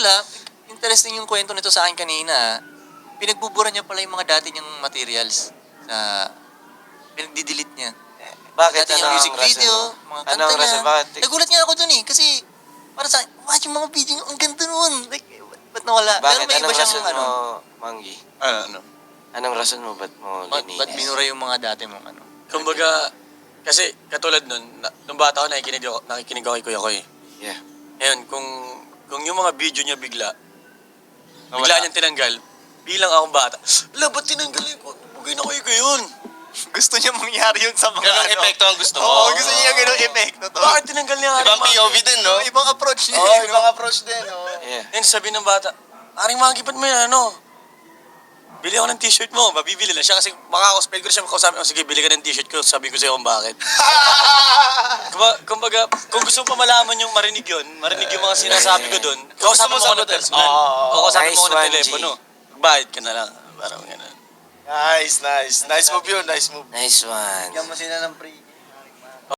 pala, interesting yung kwento nito sa akin kanina. Pinagbubura niya pala yung mga dati niyang materials sa pinagdi-delete niya. Bakit? Dati niyang music video, mga kanta Anong niya. rason? Bakit? Nagulat nga ako dun eh, kasi para sa watch yung mga video, ang ganda nun. Like, ba't nawala? Pero Bakit? may iba Anong siyang rason ano. mo, Manggi? Ano? Anong rason mo? Ba't mo Ba't lininis? binura yung mga dati mong ano? Kumbaga, kasi katulad nun, nung bata ako, nakikinig ako kay Kuya Koy. Yeah. Ngayon, kung yung mga video niya bigla niyang tinanggal, bilang akong bata, ala, ba't tinanggal yun? Bugay na Kuya Koy yun. Gusto niya mangyari yun sa mga Ganong epekto ang gusto mo. Oo, gusto niya ganong epekto to. Bakit tinanggal niya? Ibang POV din, no? Ibang approach niya. Oo, eh, no? ibang approach din, oh. Yeah. Ngayon, sabi ng bata, Aring Manggi, ba't mo yan, ano? Bili ako ng t-shirt mo. Mabibili lang siya kasi makakaspell ko na siya makausapin. Oh, sige, bili ka ng t-shirt ko. Sabi ko sa'yo kung bakit. Kumbaga, kung gusto mo pa malaman yung marinig yung mga sinasabi ko doon, kausapin mo ko ng personal. Kausapin mo ko ng Nice one, telepono. Bayad ka na lang. Parang gano'n. Nice, nice. Nice move yun, nice move. Nice one. Bigyan mo sila ng free.